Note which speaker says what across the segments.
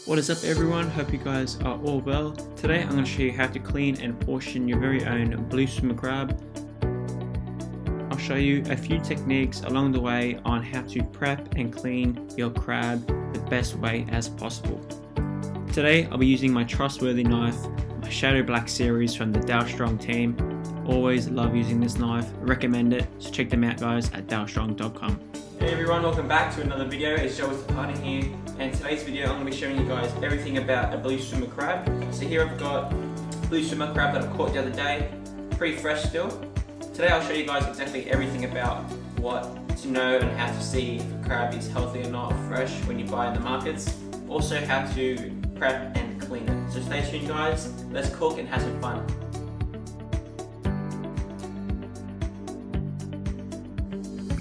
Speaker 1: What is up everyone, hope you guys are all well. Today I'm going to show you how to clean and portion your very own blue swimmer crab. I'll show you a few techniques along the way on how to prep and clean your crab the best way as possible. Today I'll be using my trustworthy knife, my Shadow Black series from the Dalstrong team. Always love using this knife, recommend it, so check them out guys at dalstrong.com. Hey everyone, welcome back to another video. It's Joeysultana here, and today's video I'm going to be showing you guys everything about a blue swimmer crab. So here I've got blue swimmer crab that I caught the other day, pretty fresh still. Today I'll show you guys exactly everything about what to know and how to see if a crab is healthy or not, fresh when you buy in the markets. Also how to prep and clean it. So stay tuned guys, let's cook and have some fun.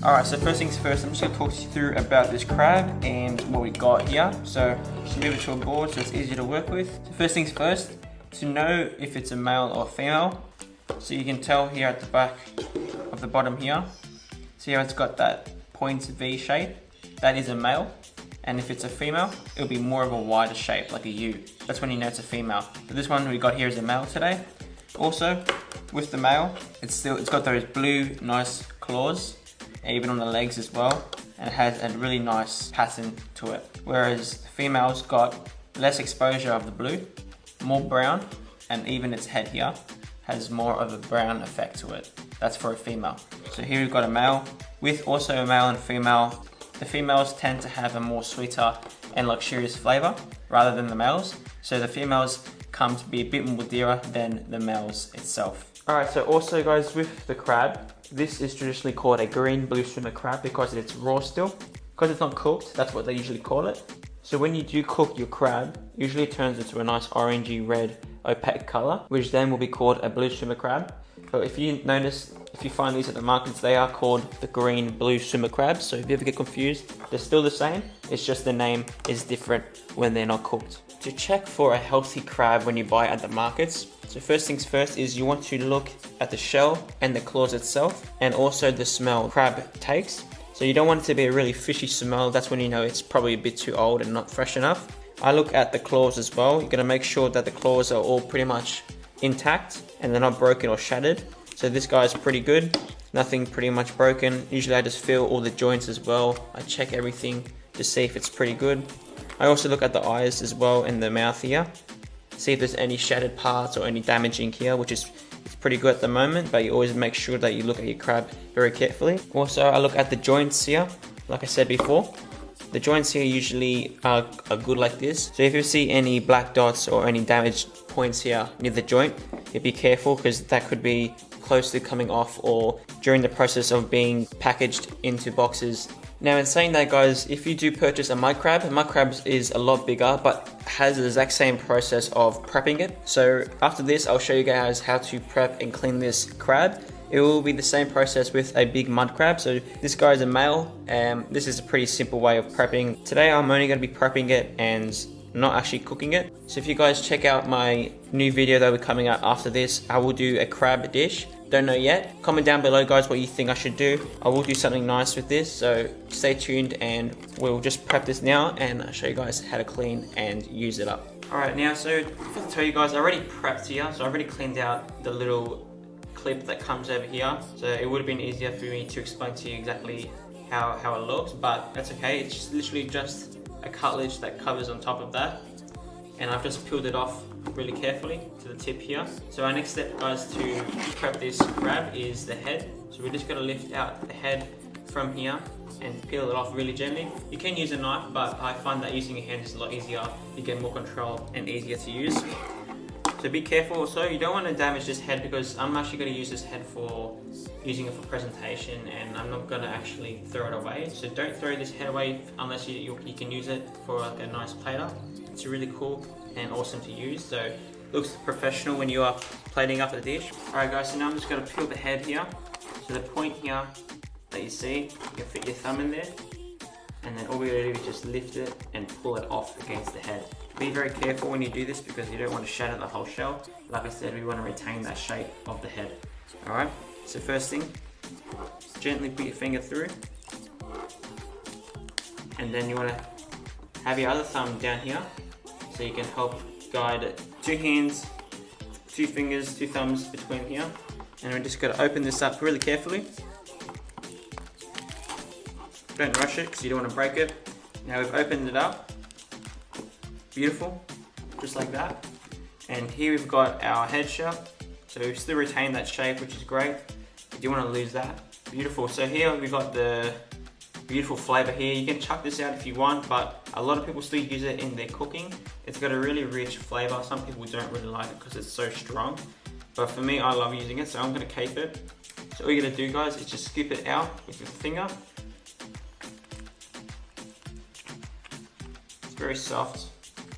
Speaker 1: Alright, so first things first, I'm just going to talk you through about this crab and what we got here. So just move it to a board so it's easier to work with. So first things first, to know if it's a male or female, so you can tell here at the back of the bottom here, see how it's got that point V shape? That is a male. And if it's a female, it'll be more of a wider shape, like a U. That's when you know it's a female. So this one we got here is a male today. Also, with the male, it's got those blue, nice claws, even on the legs as well, and it has a really nice pattern to it. Whereas the female's got less exposure of the blue, more brown, and even its head here has more of a brown effect to it. That's for a female. So here we've got a male, with also a male and female. The females tend to have a more sweeter and luxurious flavor rather than the males. So the females come to be a bit more dearer than the males itself. Alright, so also guys, with the crab, this is traditionally called a green blue swimmer crab because it's raw still. Because it's not cooked, that's what they usually call it. So when you do cook your crab, usually it turns into a nice orangey red opaque color, which then will be called a blue swimmer crab. So if you notice, if you find these at the markets, they are called the green blue swimmer crabs. So if you ever get confused, they're still the same. It's just the name is different when they're not cooked. To check for a healthy crab when you buy at the markets, so first things first is you want to look at the shell and the claws itself, and also the smell crab takes. So you don't want it to be a really fishy smell. That's when you know it's probably a bit too old and not fresh enough. I look at the claws as well. You're gonna make sure that the claws are all pretty much intact and they're not broken or shattered. So this guy's pretty good, nothing pretty much broken. Usually I just feel all the joints as well. I check everything to see if it's pretty good. I also look at the eyes as well and the mouth here. See if there's any shattered parts or any damaging here, which is pretty good at the moment, but you always make sure that you look at your crab very carefully. Also, I look at the joints here, like I said before. The joints here usually are good like this. So if you see any black dots or any damaged points here near the joint, you be careful because that could be close to coming off or during the process of being packaged into boxes. Now in saying that guys, if you do purchase a mud crab is a lot bigger but has the exact same process of prepping it. So after this I'll show you guys how to prep and clean this crab. It will be the same process with a big mud crab. So this guy is a male and this is a pretty simple way of prepping. Today I'm only going to be prepping it and not actually cooking it. So if you guys check out my new video that will be coming out after this, I will do a crab dish. Don't know yet. Comment down below guys what you think I should do. I will do something nice with this, so stay tuned and we'll just prep this now and I'll show you guys how to clean and use it up. Alright, now so to tell you guys, I already prepped here, so I already cleaned out the little clip that comes over here. So it would have been easier for me to explain to you exactly how it looks, but that's okay. It's just literally just a cartilage that covers on top of that. And I've just peeled it off really carefully to the tip here. So our next step guys to prep this crab is the head. So we're just going to lift out the head from here and peel it off really gently. You can use a knife, but I find that using your hand is a lot easier. You get more control and easier to use. So be careful also, you don't want to damage this head because I'm actually going to use this head for using it for presentation and I'm not going to actually throw it away. So don't throw this head away unless you can use it for like a nice platter. It's really cool and awesome to use, so it looks professional when you are plating up a dish. Alright guys, so now I'm just going to peel the head here. So the point here that you see, you can fit your thumb in there and then all we're going to do is just lift it and pull it off against the head. Be very careful when you do this because you don't want to shatter the whole shell. Like I said, we want to retain that shape of the head. Alright, so first thing, gently put your finger through and then you want to have your other thumb down here so you can help guide it. 2 hands, 2 fingers, 2 thumbs between here. And we're just going to open this up really carefully. Don't rush it because you don't want to break it. Now we've opened it up. Beautiful, just like that. And here we've got our head shell. So we've still retained that shape, which is great. You don't want to lose that. Beautiful. So here we've got the beautiful flavor here. You can chuck this out if you want, but a lot of people still use it in their cooking. It's got a really rich flavor. Some people don't really like it because it's so strong. But for me, I love using it, so I'm gonna keep it. So all you're gonna do, guys, is just scoop it out with your finger. It's very soft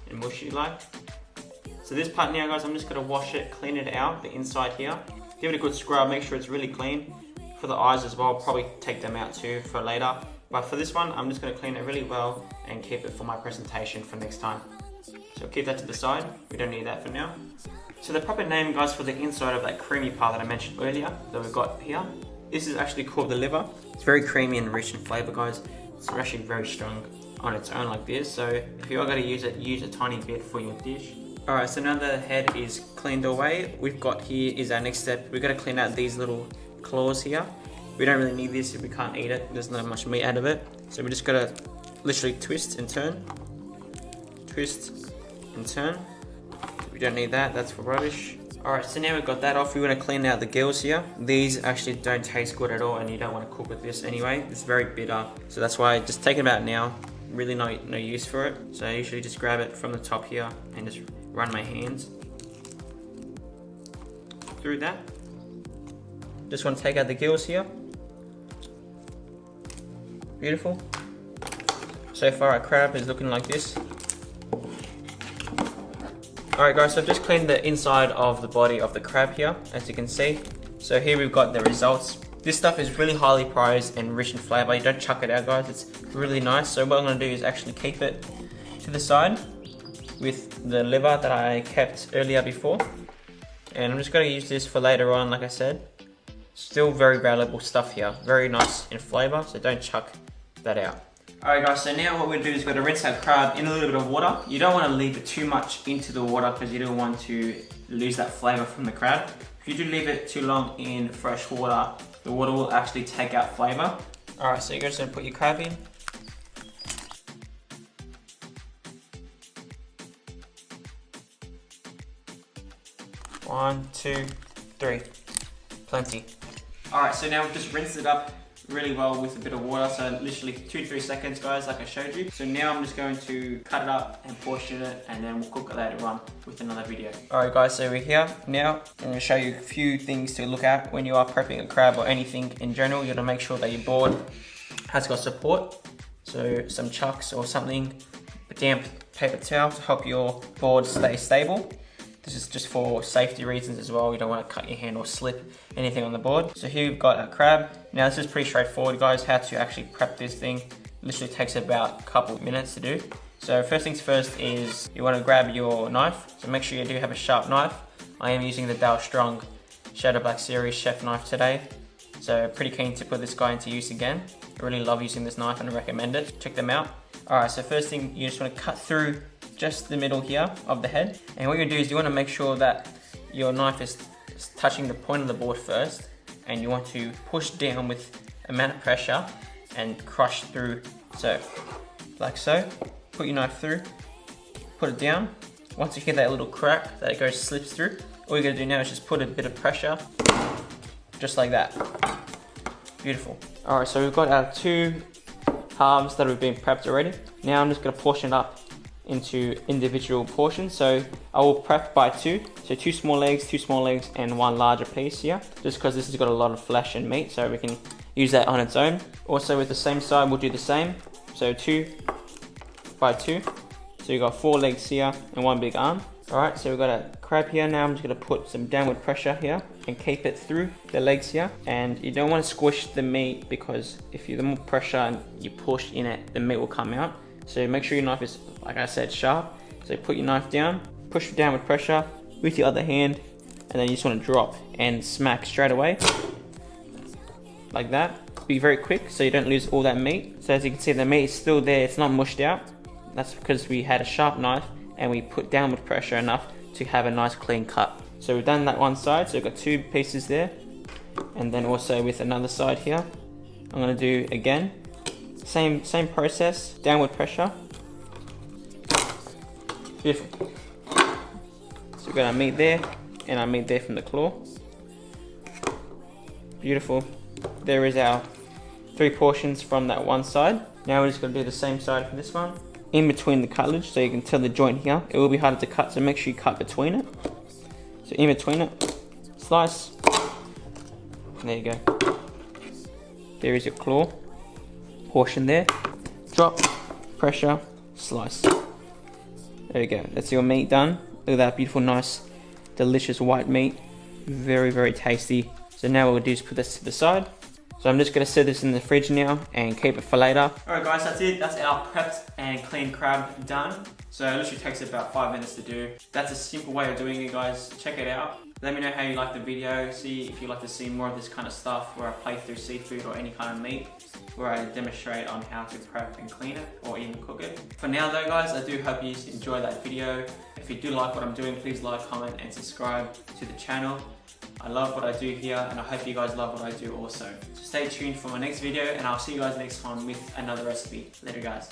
Speaker 1: and mushy like. So this part now, guys, I'm just gonna wash it, clean it out, the inside here. Give it a good scrub, make sure it's really clean. For the eyes as well, I'll probably take them out too for later. But for this one, I'm just gonna clean it really well and keep it for my presentation for next time. So keep that to the side, we don't need that for now. So the proper name, guys, for the inside of that creamy part that I mentioned earlier, that we've got here, this is actually called the liver. It's very creamy and rich in flavor, guys. It's actually very strong on its own like this. So if you are gonna use it, use a tiny bit for your dish. All right, so now the head is cleaned away, we've got here is our next step. We're gonna clean out these little claws here. We don't really need this if we can't eat it. There's not much meat out of it. So we just gotta literally twist and turn. Twist and turn. We don't need that, that's for rubbish. Alright, so now we've got that off, we want to clean out the gills here. These actually don't taste good at all and you don't want to cook with this anyway. It's very bitter, so that's why just take them out now. Really no use for it. So I usually just grab it from the top here and just run my hands through that. Just want to take out the gills here. Beautiful. So far our crab is looking like this. Alright guys, so I've just cleaned the inside of the body of the crab here, as you can see. So here we've got the results. This stuff is really highly prized and rich in flavor. You don't chuck it out, guys, it's really nice. So what I'm going to do is actually keep it to the side with the liver that I kept earlier before. And I'm just going to use this for later on, like I said. Still very valuable stuff here, very nice in flavor, so don't chuck that out. Alright guys, so now what we're going to do is we're going to rinse our crab in a little bit of water. You don't want to leave it too much into the water because you don't want to lose that flavor from the crab. If you do leave it too long in fresh water, the water will actually take out flavor. Alright, so you're just going to put your crab in. One, two, three. Plenty. Alright, so now we've just rinsed it up really well with a bit of water, so literally 2 to 3 seconds, guys, like I showed you. So now I'm just going to cut it up and portion it, and then we'll cook it later on with another video. Alright guys, so we're here now. I'm going to show you a few things to look at when you are prepping a crab or anything in general. You got to make sure that your board has got support, so some chucks or something, a damp paper towel to help your board stay stable. This is just for safety reasons as well. You don't want to cut your hand or slip anything on the board. So here we've got our crab. Now this is pretty straightforward, guys, how to actually prep this thing. Literally takes about a couple minutes to do. So first things first is you want to grab your knife. So make sure you do have a sharp knife. I am using the Dalstrong Shadow Black Series chef knife today. So pretty keen to put this guy into use again. I really love using this knife and I recommend it. Check them out. Alright, so first thing, you just want to cut through just the middle here of the head. And what you're gonna do is you want to make sure that your knife is touching the point of the board first, and you want to push down with amount of pressure and crush through. So, like so. Put your knife through, put it down. Once you hear that little crack that it slips through, all you're gonna do now is just put a bit of pressure, just like that. Beautiful. Alright, so we've got our 2 halves that have been prepped already. Now I'm just gonna portion it up into individual portions. So I will prep by 2. So 2 small legs, and 1 larger piece here. Just because this has got a lot of flesh and meat, so we can use that on its own. Also with the same side, we'll do the same. So 2 by 2. So you've got 4 legs here and 1 big arm. Alright, so we've got a crab here. Now I'm just going to put some downward pressure here and keep it through the legs here. And you don't want to squish the meat, because if you the more pressure and you push in it, the meat will come out. So make sure your knife is, like I said, sharp. So put your knife down, push down with pressure with your other hand, and then you just want to drop and smack straight away. Like that. Be very quick so you don't lose all that meat. So as you can see, the meat is still there, it's not mushed out. That's because we had a sharp knife and we put downward pressure enough to have a nice clean cut. So we've done that one side, so we've got 2 pieces there. And then also with another side here, I'm gonna do again, same process, downward pressure. Beautiful. So we've got our meat there, and our meat there from the claw. Beautiful. There is our 3 portions from that one side. Now we're just gonna do the same side for this one. In between the cartilage, so you can tell the joint here, it will be harder to cut, so make sure you cut between it. So in between it, slice. There you go. There is your claw portion there. Drop, pressure, slice. There you go. That's your meat done. Look at that beautiful, nice, delicious white meat. Very, very tasty. So now what we'll do is put this to the side. So I'm just gonna set this in the fridge now and keep it for later. Alright guys, that's it. That's our prepped and clean crab done. So it literally takes about 5 minutes to do. That's a simple way of doing it, guys. Check it out. Let me know how you like the video. See if you'd like to see more of this kind of stuff where I play through seafood or any kind of meat, where I demonstrate on how to prep and clean it or even cook it. For now though guys, I do hope you enjoy that video. If you do like what I'm doing, please like, comment and subscribe to the channel. I love what I do here and I hope you guys love what I do also. So stay tuned for my next video and I'll see you guys next time with another recipe. Later guys.